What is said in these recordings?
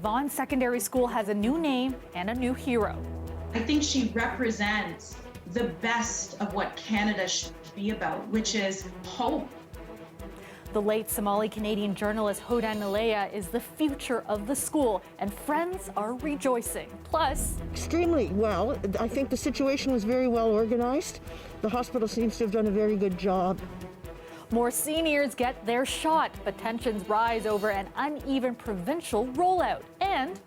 Vaughan Secondary School has a new name and a new hero. I think she represents the best of what Canada should be about, which is hope. The late Somali-Canadian journalist Hodan Nalea is the future of the school, and friends are rejoicing. Plus, extremely well. I think the situation was very well organized. The hospital seems to have done a very good job. more seniors get their shot, but tensions rise over an uneven provincial rollout. And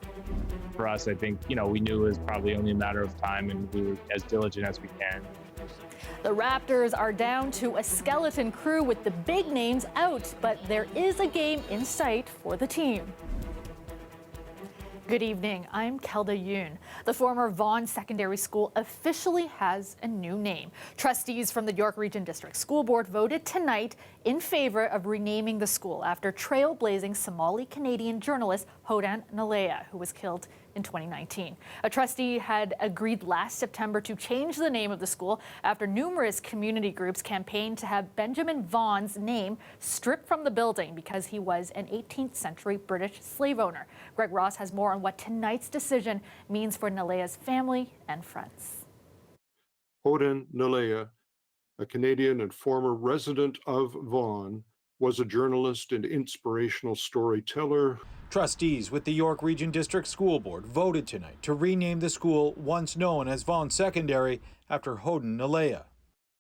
for us, I think, we knew it was probably only a matter of time, and we were as diligent as we can. the Raptors are down to a skeleton crew with the big names out, but there is a game in sight for the team. Good evening, I'm Kelda Yoon. The former Vaughan Secondary School officially has a new name. Trustees from the York Region District School Board voted tonight in favor of renaming the school after trailblazing Somali-Canadian journalist Hodan Nalea, who was killed in 2019. A trustee had agreed last September to change the name of the school after numerous community groups campaigned to have Benjamin Vaughan's name stripped from the building because he was an 18th century British slave owner. Greg Ross has more on what tonight's decision means for Nalea's family and friends. Hodan Nalea, a Canadian and former resident of Vaughan, was a journalist and inspirational storyteller. Trustees with the York Region District School Board voted tonight to rename the school once known as Vaughan Secondary after Hodan Nalea.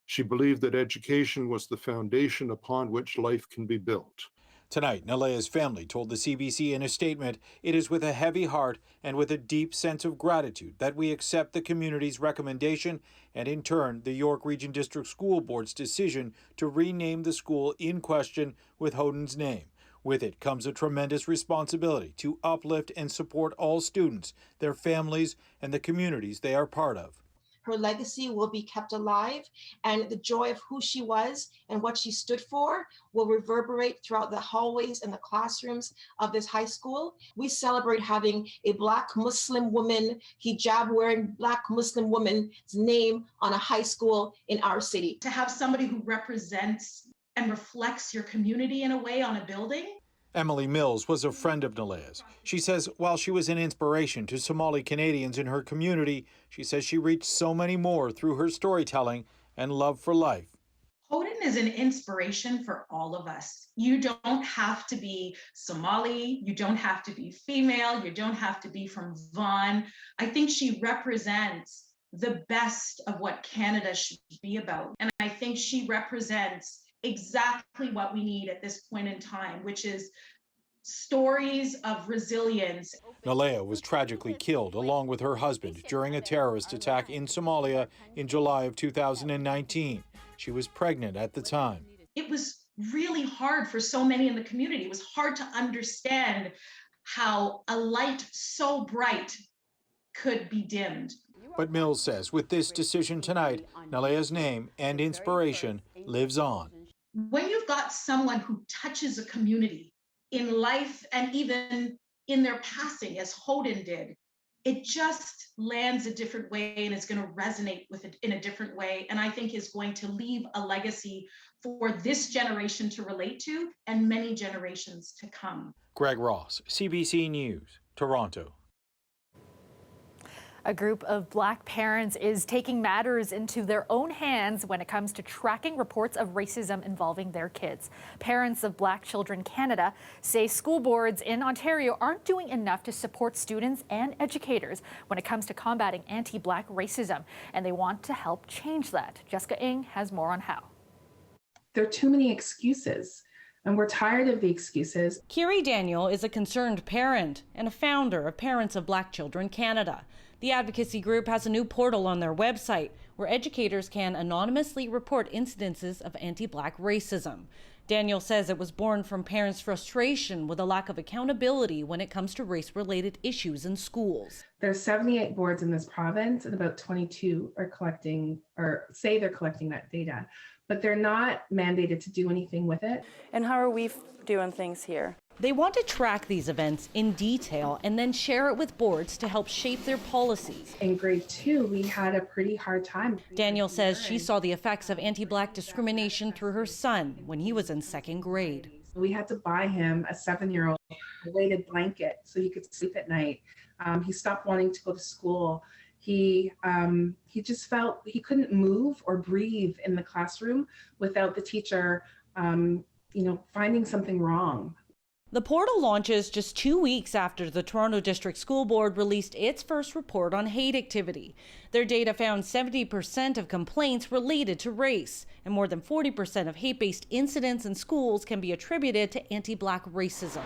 She believed that education was the foundation upon which life can be built. Tonight, Nalea's family told the CBC in a statement, "It is with a heavy heart and with a deep sense of gratitude that we accept the community's recommendation and in turn the York Region District School Board's decision to rename the school in question with Hodan's name. With it comes a tremendous responsibility to uplift and support all students, their families, and the communities they are part of." Her legacy will be kept alive, and the joy of who she was and what she stood for will reverberate throughout the hallways and the classrooms of this high school. We celebrate having a Black Muslim woman, hijab-wearing Black Muslim woman's name on a high school in our city. To have somebody who represents and reflects your community in a way on a building. Emily Mills was a friend of Nalea's. She says while she was an inspiration to Somali Canadians in her community, she says she reached so many more through her storytelling and love for life. Hodan is an inspiration for all of us. You don't have to be Somali, you don't have to be female, you don't have to be from Vaughan. I think she represents the best of what Canada should be about. And I think she represents exactly what we need at this point in time, which is stories of resilience. Nalea was tragically killed along with her husband during a terrorist attack in Somalia in July of 2019. She was pregnant at the time. It was really hard for so many in the community. It was hard to understand how a light so bright could be dimmed. But Mills says with this decision tonight, Nalea's name and inspiration lives on. When you've got someone who touches a community in life and even in their passing, as Hodan did, it just lands a different way and is going to resonate with it in a different way. And I think is going to leave a legacy for this generation to relate to and many generations to come. Greg Ross, CBC News, Toronto. A group of Black parents is taking matters into their own hands when it comes to tracking reports of racism involving their kids. Parents of Black Children Canada say school boards in Ontario aren't doing enough to support students and educators when it comes to combating anti-Black racism, and they want to help change that. Jessica Ng has more on how. There are too many excuses, and we're tired of the excuses. Kiri Daniel is a concerned parent and a founder of Parents of Black Children Canada. The advocacy group has a new portal on their website where educators can anonymously report incidences of anti-Black racism. Daniel says it was born from parents' frustration with a lack of accountability when it comes to race-related issues in schools. There's 78 boards in this province, and about 22 are collecting or say they're collecting that data, but they're not mandated to do anything with it. And how are we doing things here? They want to track these events in detail and then share it with boards to help shape their policies. In grade 2, we had a pretty hard time. Daniel says she saw the effects of anti-Black discrimination through her son when he was in 2nd grade. We had to buy him a 7-year-old a weighted blanket so he could sleep at night. He stopped wanting to go to school. He just felt he couldn't move or breathe in the classroom without the teacher, finding something wrong. The portal launches just 2 weeks after the Toronto District School Board released its first report on hate activity. Their data found 70% of complaints related to race, and more than 40% of hate-based incidents in schools can be attributed to anti-Black racism.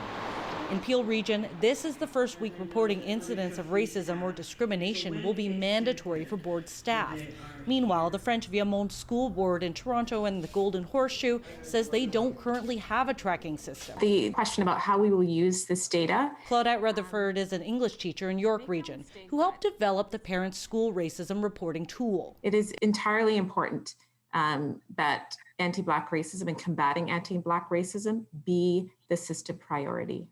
In Peel Region, this is the first week reporting incidents of racism or discrimination will be mandatory for board staff. Meanwhile, the French Viamonde School Board in Toronto and the Golden Horseshoe says they don't currently have a tracking system. The question about how we will use this data. Claudette Rutherford is an English teacher in York Region who helped develop the Parents School Racism Reporting Tool. It is entirely important that anti-Black racism and combating anti-Black racism be the system priority.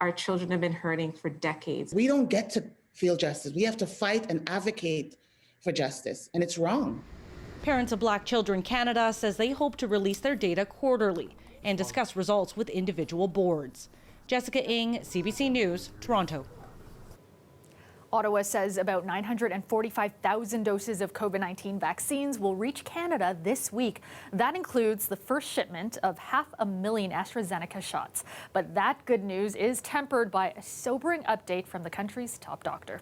Our children have been hurting for decades. We don't get to feel justice. We have to fight and advocate for justice, and it's wrong. Parents of Black Children Canada says they hope to release their data quarterly and discuss results with individual boards. Jessica Ng, CBC News, Toronto. Ottawa says about 945,000 doses of COVID-19 vaccines will reach Canada this week. That includes the first shipment of 500,000 AstraZeneca shots. But that good news is tempered by a sobering update from the country's top doctor.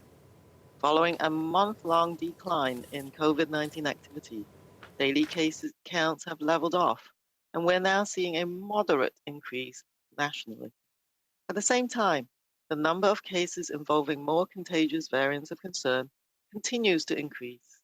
Following a month-long decline in COVID-19 activity, daily cases counts have leveled off, and we're now seeing a moderate increase nationally. At the same time, the number of cases involving more contagious variants of concern continues to increase.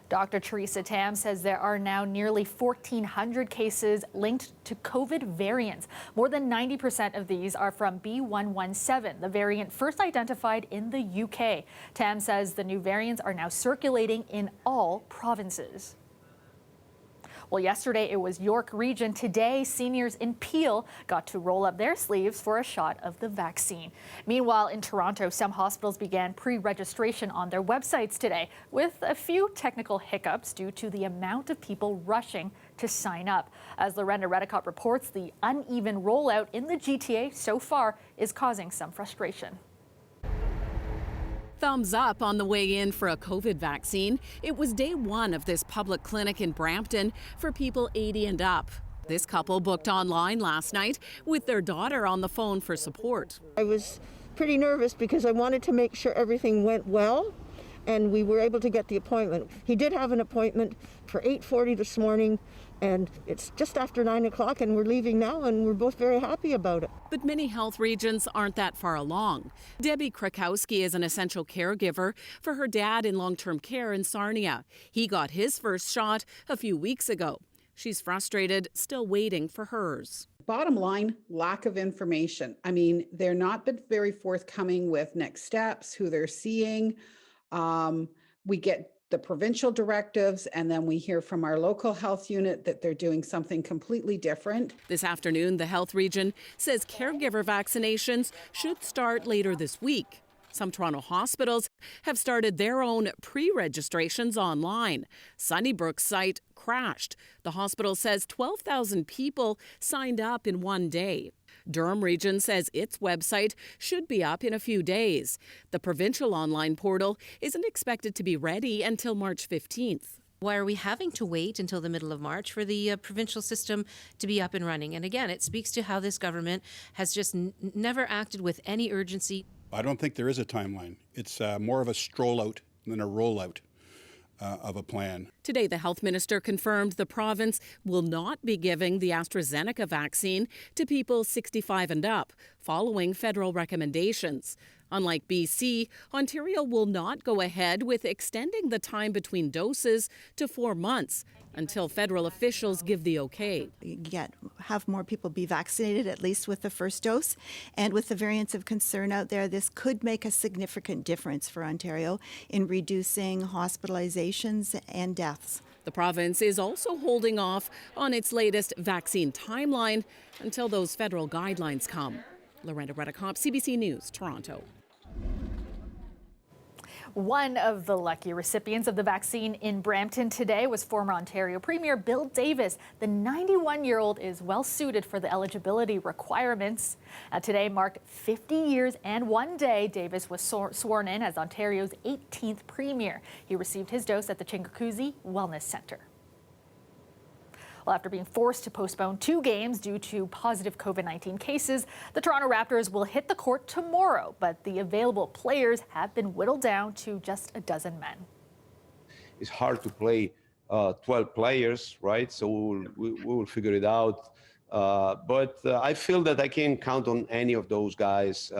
Dr. Theresa Tam says there are now nearly 1,400 cases linked to COVID variants. More than 90% of these are from B.1.1.7, the variant first identified in the UK. Tam says the new variants are now circulating in all provinces. Well, yesterday it was York Region. Today, seniors in Peel got to roll up their sleeves for a shot of the vaccine. Meanwhile, in Toronto, some hospitals began pre-registration on their websites today, with a few technical hiccups due to the amount of people rushing to sign up. As Lorena Redicott reports, the uneven rollout in the GTA so far is causing some frustration. Thumbs up on the way in for a COVID vaccine. It was day one of this public clinic in Brampton for people 80 and up. This couple booked online last night with their daughter on the phone for support. I was pretty nervous because I wanted to make sure everything went well, and we were able to get the appointment. He did have an appointment for 8:40 this morning, and it's just after 9 o'clock, and we're leaving now, and we're both very happy about it. But many health regions aren't that far along. Debbie Krakowski is an essential caregiver for her dad in long-term care in Sarnia. He got his first shot a few weeks ago. She's frustrated, still waiting for hers. Bottom line, lack of information. I mean, they're not been very forthcoming with next steps, who they're seeing. We get the provincial directives, and then we hear from our local health unit that they're doing something completely different. This afternoon, the health region says caregiver vaccinations should start later this week. Some Toronto hospitals have started their own pre-registrations online. Sunnybrook's site crashed. The hospital says 12,000 people signed up in one day. Durham Region says its website should be up in a few days. The provincial online portal isn't expected to be ready until March 15th. Why are we having to wait until the middle of March for the provincial system to be up and running? And again, it speaks to how this government has just never acted with any urgency. I don't think there is a timeline. It's more of a stroll out than a rollout of a plan. Today, the health minister confirmed the province will not be giving the AstraZeneca vaccine to people 65 and up, following federal recommendations. Unlike BC, Ontario will not go ahead with extending the time between doses to 4 months until federal officials give the okay. Have more people be vaccinated, at least with the first dose. And with the variants of concern out there, this could make a significant difference for Ontario in reducing hospitalizations and deaths. The province is also holding off on its latest vaccine timeline until those federal guidelines come. Lorena Redicott, CBC News, Toronto. One of the lucky recipients of the vaccine in Brampton today was former Ontario Premier Bill Davis. The 91-year-old is well suited for the eligibility requirements. Today marked 50 years and 1 day Davis was sworn in as Ontario's 18th Premier. He received his dose at the Chinguacousy Wellness Centre. Well, after being forced to postpone 2 games due to positive COVID-19 cases, the Toronto Raptors will hit the court tomorrow, but the available players have been whittled down to just a dozen men. It's hard to play 12 players, right? So we will figure it out. But I feel that I can count on any of those guys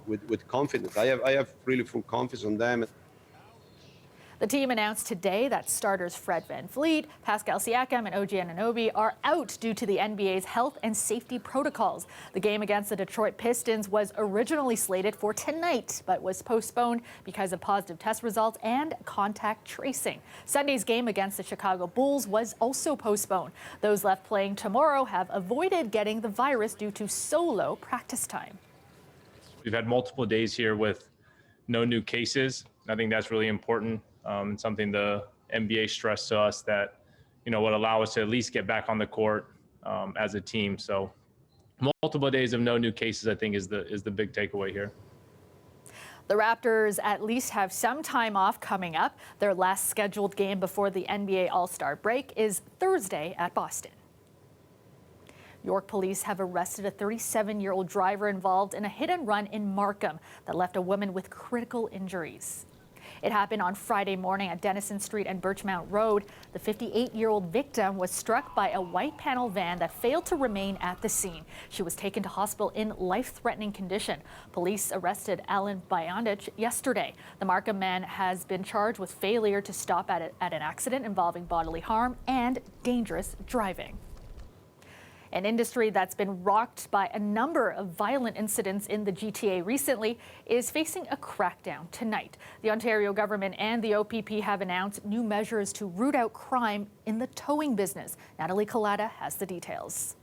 with confidence. I have really full confidence on them. The team announced today that starters Fred VanVleet, Pascal Siakam, and OG Anunoby are out due to the NBA's health and safety protocols. The game against the Detroit Pistons was originally slated for tonight, but was postponed because of positive test results and contact tracing. Sunday's game against the Chicago Bulls was also postponed. Those left playing tomorrow have avoided getting the virus due to solo practice time. We've had multiple days here with no new cases. I think that's really important. Something the NBA stressed to us that, would allow us to at least get back on the court as a team. So multiple days of no new cases, I think, is the big takeaway here. The Raptors at least have some time off coming up. Their last scheduled game before the NBA All-Star break is Thursday at Boston. York police have arrested a 37-year-old driver involved in a hit-and-run in Markham that left a woman with critical injuries. It happened on Friday morning at Denison Street and Birchmount Road. The 58-year-old victim was struck by a white panel van that failed to remain at the scene. She was taken to hospital in life-threatening condition. Police arrested Alan Byanich yesterday. The Markham man has been charged with failure to stop at an accident involving bodily harm and dangerous driving. An industry that's been rocked by a number of violent incidents in the GTA recently is facing a crackdown tonight. The Ontario government and the OPP have announced new measures to root out crime in the towing business. Natalie Collada has the details.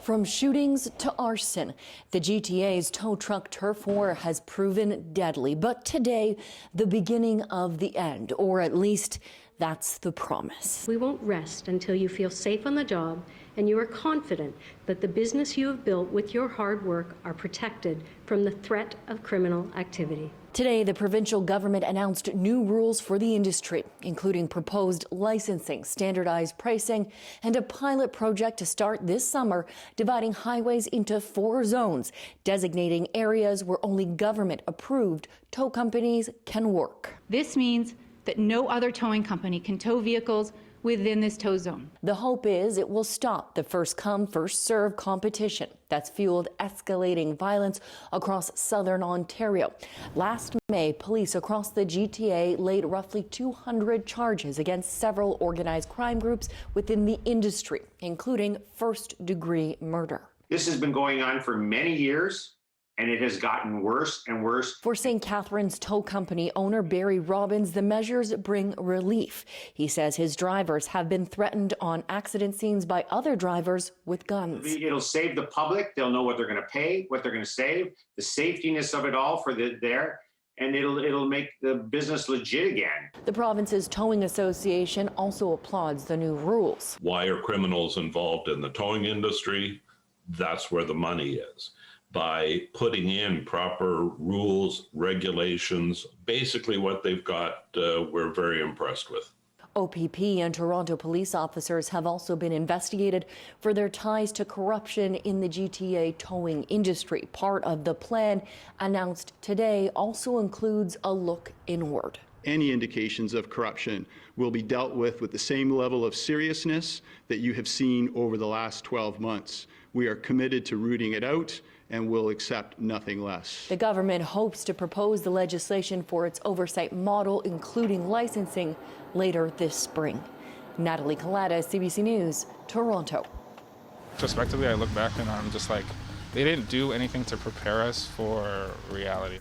From shootings to arson, the GTA's tow truck turf war has proven deadly. But today, the beginning of the end, or at least that's the promise. We won't rest until you feel safe on the job and you are confident that the business you have built with your hard work are protected from the threat of criminal activity. Today, the provincial government announced new rules for the industry, including proposed licensing, standardized pricing, and a pilot project to start this summer, dividing highways into 4 zones, designating areas where only government-approved tow companies can work. This means that no other towing company can tow vehicles within this tow zone. The hope is it will stop the first-come, first-served competition that's fueled escalating violence across southern Ontario. Last May, police across the GTA laid roughly 200 charges against several organized crime groups within the industry, including first-degree murder. This has been going on for many years, and it has gotten worse and worse. For St. Catharines Tow Company owner Barry Robbins, the measures bring relief. He says his drivers have been threatened on accident scenes by other drivers with guns. It'll save the public. They'll know what they're going to pay, what they're going to save, the safetiness of it all for there, and it'll make the business legit again. The province's towing association also applauds the new rules. Why are criminals involved in the towing industry? That's where the money is. By putting in proper rules, regulations, basically what they've got, we're very impressed with. OPP and Toronto police officers have also been investigated for their ties to corruption in the GTA towing industry. Part of the plan announced today also includes a look inward. Any indications of corruption will be dealt with the same level of seriousness that you have seen over the last 12 months. We are committed to rooting it out and will accept nothing less. The government hopes to propose the legislation for its oversight model, including licensing, later this spring. Natalie Collada, CBC News, Toronto. Prospectively, I look back and I'm just like, they didn't do anything to prepare us for reality.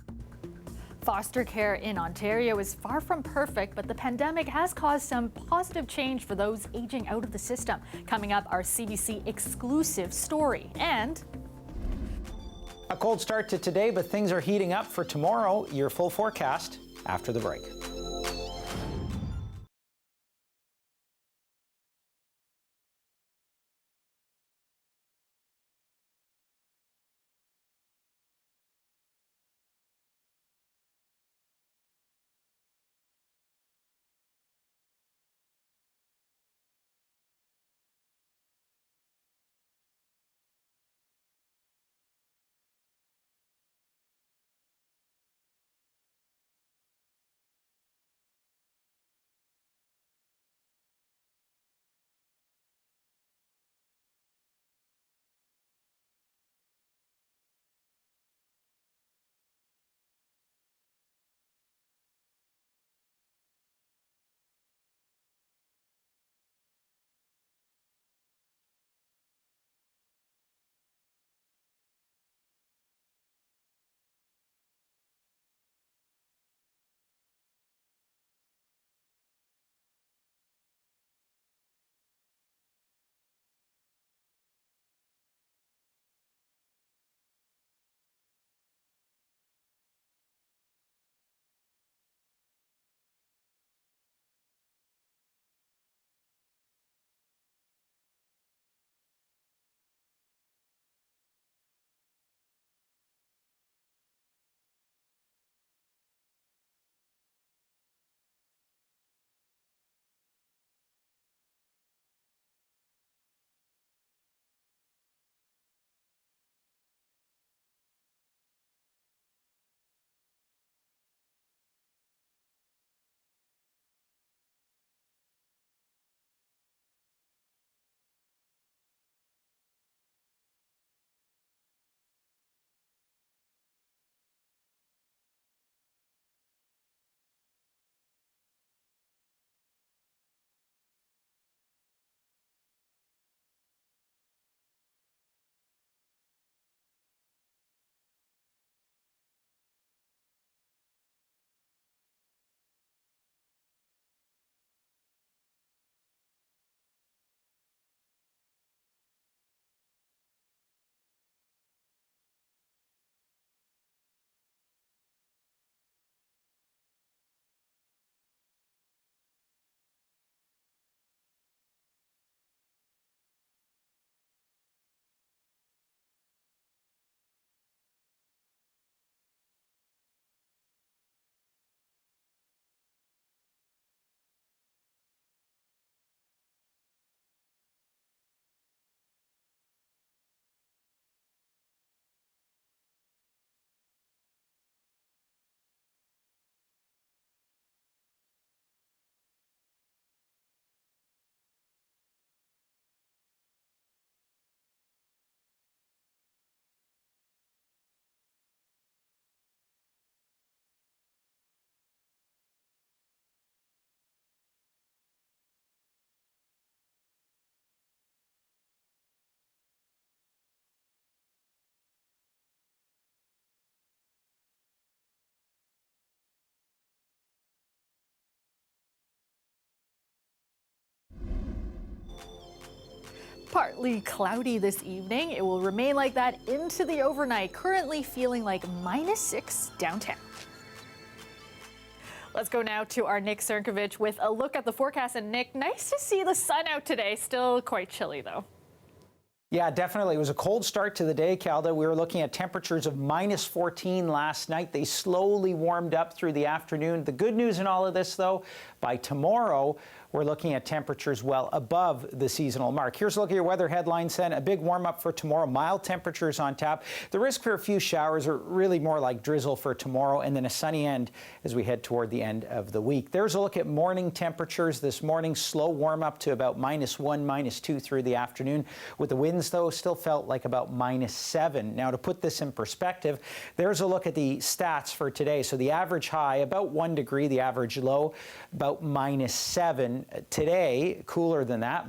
Foster care in Ontario is far from perfect, but the pandemic has caused some positive change for those aging out of the system. Coming up, our CBC exclusive story. And A cold start to today, but things are heating up for tomorrow. Your full forecast after the break. Partly cloudy this evening. It will remain like that into the overnight, currently feeling like -6 downtown. Let's go now to our Nick Cernkovich with a look at the forecast. And Nick, nice to see the sun out today. Still quite chilly though. Yeah, definitely. It was a cold start to the day, Calda. We were looking at temperatures of -14 last night. They slowly warmed up through the afternoon. The good news in all of this, though, by tomorrow, we're looking at temperatures well above the seasonal mark. Here's a look at your weather headlines then. A big warm up for tomorrow. Mild temperatures on tap. The risk for a few showers are really more like drizzle for tomorrow, and then a sunny end as we head toward the end of the week. There's a look at morning temperatures this morning. Slow warm up to about -1, -2 through the afternoon. With the winds, though, still felt like about -7. Now, to put this in perspective, there's a look at the stats for today. So the average high, about 1 degree, the average low, about -7. Today, cooler than that,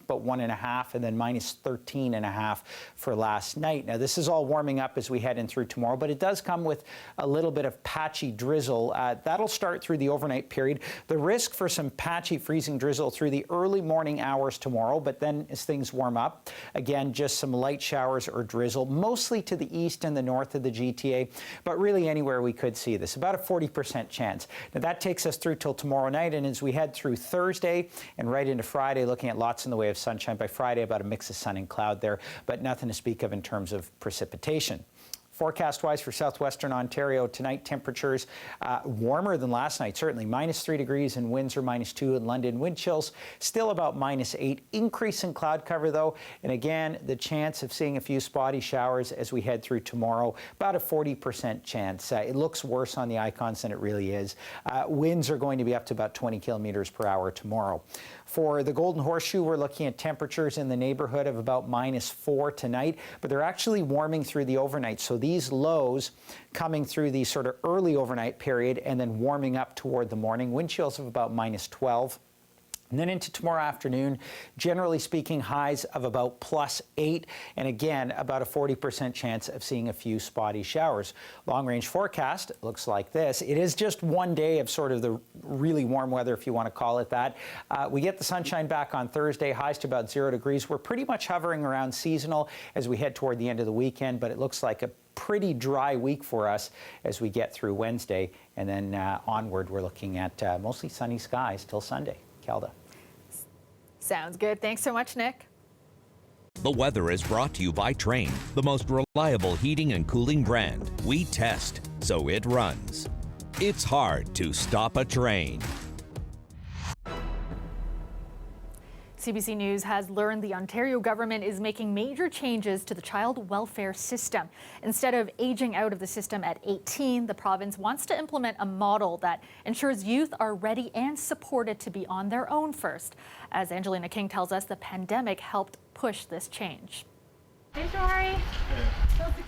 about 1.5, and then minus 13.5 for last night. Now, this is all warming up as we head in through tomorrow, but it does come with a little bit of patchy drizzle. That'll start through the overnight period. The risk for some patchy freezing drizzle through the early morning hours tomorrow, but then as things warm up, again, just some light showers or drizzle, mostly to the east and the north of the GTA, but really anywhere we could see this, about a 40% chance. Now, that takes us through till tomorrow night, and as we head through Thursday and right into Friday, looking at lots in the way of sunshine. By Friday, about a mix of sun and cloud there, but nothing to speak of in terms of precipitation. Forecast-wise for southwestern Ontario tonight, temperatures warmer than last night, certainly minus 3 degrees in Windsor, minus 2 in London. Wind chills still about minus 8. Increase in cloud cover, though, and again, the chance of seeing a few spotty showers as we head through tomorrow, about a 40% chance. It looks worse on the icons than it really is. Winds are going to be up to about 20 kilometers per hour tomorrow. For the Golden Horseshoe, we're looking at temperatures in the neighborhood of about minus 4 tonight, but they're actually warming through the overnight. So these lows coming through the sort of early overnight period and then warming up toward the morning. Wind chills of about minus 12. And then into tomorrow afternoon, generally speaking, highs of about plus 8. And again, about a 40% chance of seeing a few spotty showers. Long-range forecast looks like this. It is just one day of sort of the really warm weather, if you want to call it that. We get the sunshine back on Thursday, highs to about 0 degrees. We're pretty much hovering around seasonal as we head toward the end of the weekend, but it looks like a pretty dry week for us as we get through Wednesday. And then onward, we're looking at mostly sunny skies till Sunday. Kelda. Sounds good. Thanks so much, Nick. The weather is brought to you by Trane, the most reliable heating and cooling brand. We test, so it runs. It's hard to stop a train. CBC News has learned the Ontario government is making major changes to the child welfare system. Instead of aging out of the system at 18, the province wants to implement a model that ensures youth are ready and supported to be on their own first. As Angelina King tells us, the pandemic helped push this change. Hey, Shamari.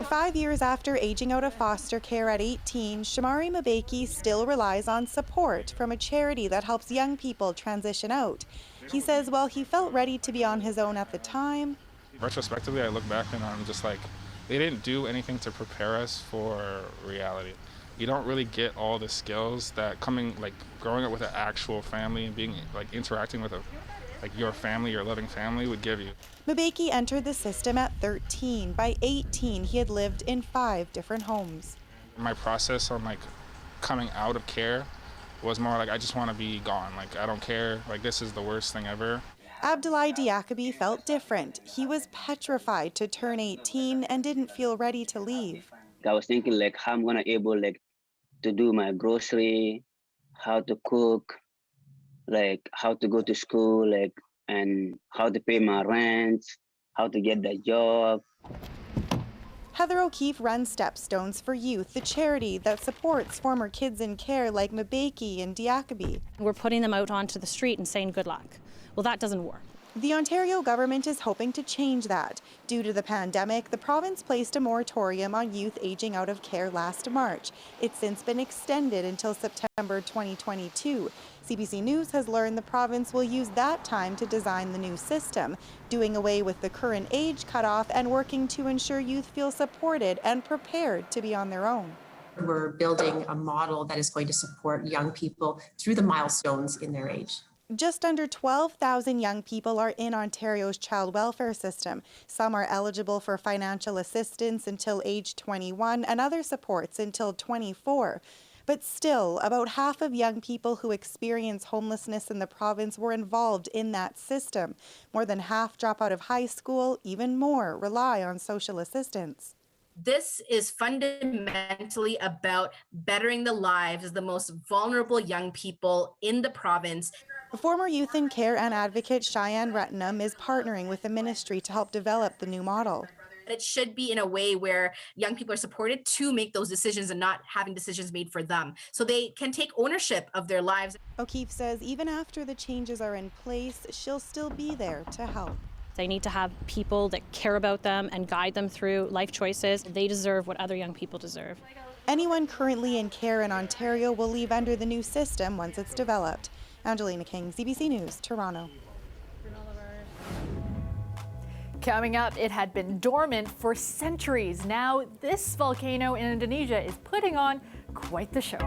5 years after aging out of foster care at 18, Shamari Mbeki still relies on support from a charity that helps young people transition out. He says while he felt ready to be on his own at the time, retrospectively, I look back and I'm just like, they didn't do anything to prepare us for reality. You don't really get all the skills that growing up with an actual family and being interacting with your family, your loving family would give you. Mbeki entered the system at 13. By 18, he had lived in 5 different homes. My process on coming out of care was more I just want to be gone. I don't care. This is the worst thing ever. Abdoulaye Diakabi felt different. He was petrified to turn 18 and didn't feel ready to leave. I was thinking how I'm gonna able to do my grocery, how to cook, how to go to school, and how to pay my rent, how to get that job. Heather O'Keefe runs Stepstones for Youth, the charity that supports former kids in care like Mbeki and Diakabi. We're putting them out onto the street and saying good luck. Well, that doesn't work. The Ontario government is hoping to change that. Due to the pandemic, the province placed a moratorium on youth aging out of care last March. It's since been extended until September 2022. CBC News has learned the province will use that time to design the new system, doing away with the current age cutoff and working to ensure youth feel supported and prepared to be on their own. We're building a model that is going to support young people through the milestones in their age. Just under 12,000 young people are in Ontario's child welfare system. Some are eligible for financial assistance until age 21 and other supports until 24. But still, about half of young people who experience homelessness in the province were involved in that system. More than half drop out of high school, even more rely on social assistance. This is fundamentally about bettering the lives of the most vulnerable young people in the province. Former Youth in Care and advocate Cheyenne Rettenham is partnering with the ministry to help develop the new model. It should be in a way where young people are supported to make those decisions and not having decisions made for them, so they can take ownership of their lives. O'Keefe says even after the changes are in place, she'll still be there to help. They need to have people that care about them and guide them through life choices. They deserve what other young people deserve. Anyone currently in care in Ontario will leave under the new system once it's developed. Angelina King, CBC News, Toronto. Coming up, it had been dormant for centuries. Now, this volcano in Indonesia is putting on quite the show.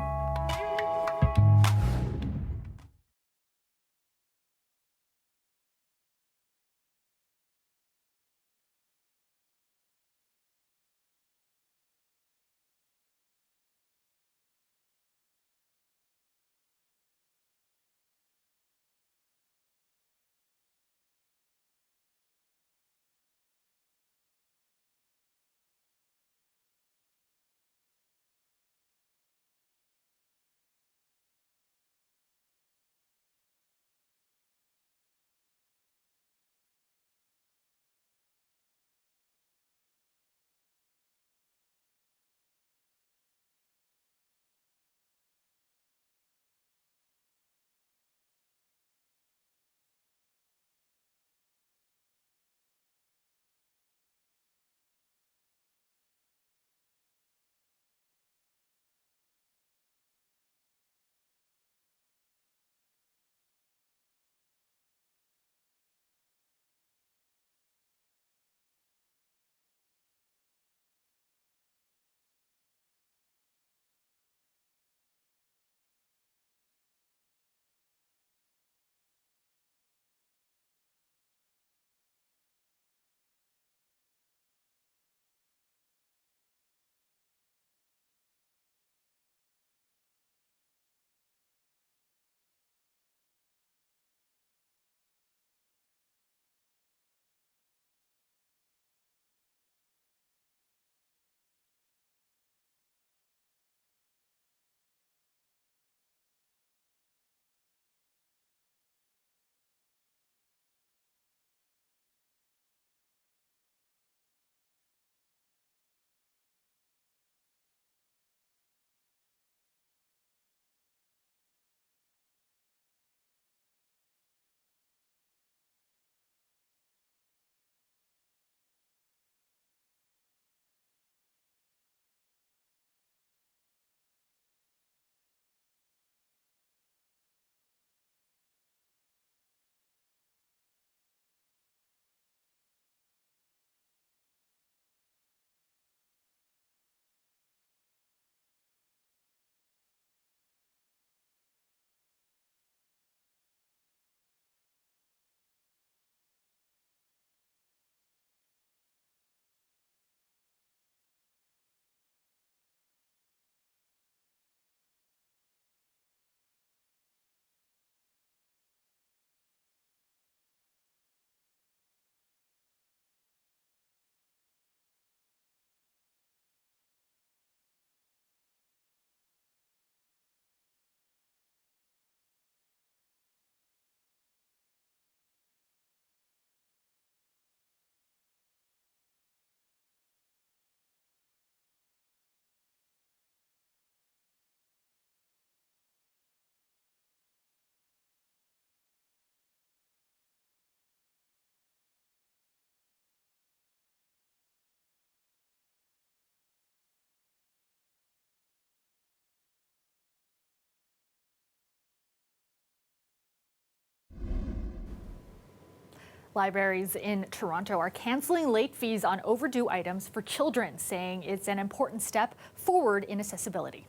Libraries in Toronto are canceling late fees on overdue items for children, saying it's an important step forward in accessibility.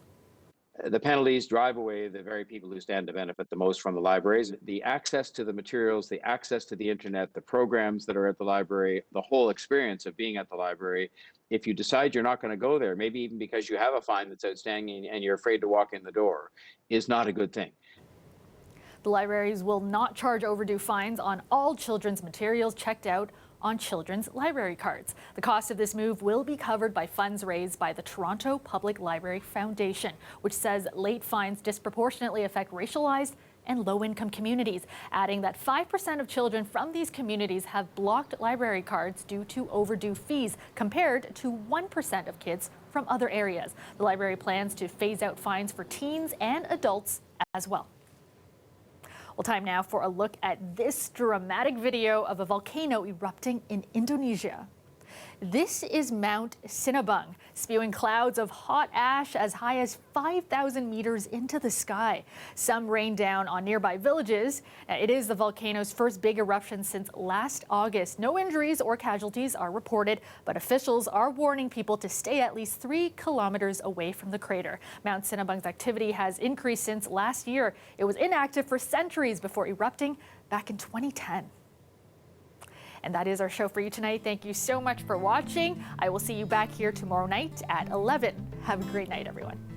The penalties drive away the very people who stand to benefit the most from the libraries. The access to the materials, the access to the internet, the programs that are at the library, the whole experience of being at the library. If you decide you're not going to go there, maybe even because you have a fine that's outstanding and you're afraid to walk in the door, is not a good thing. The libraries will not charge overdue fines on all children's materials checked out on children's library cards. The cost of this move will be covered by funds raised by the Toronto Public Library Foundation, which says late fines disproportionately affect racialized and low-income communities, adding that 5% of children from these communities have blocked library cards due to overdue fees, compared to 1% of kids from other areas. The library plans to phase out fines for teens and adults as well. Well, time now for a look at this dramatic video of a volcano erupting in Indonesia. This is Mount Cinnabung, spewing clouds of hot ash as high as 5,000 meters into the sky. Some rained down on nearby villages. It is the volcano's first big eruption since last August. No injuries or casualties are reported, but officials are warning people to stay at least 3 kilometers away from the crater. Mount Cinnabung's activity has increased since last year. It was inactive for centuries before erupting back in 2010. And that is our show for you tonight. Thank you so much for watching. I will see you back here tomorrow night at 11. Have a great night, everyone.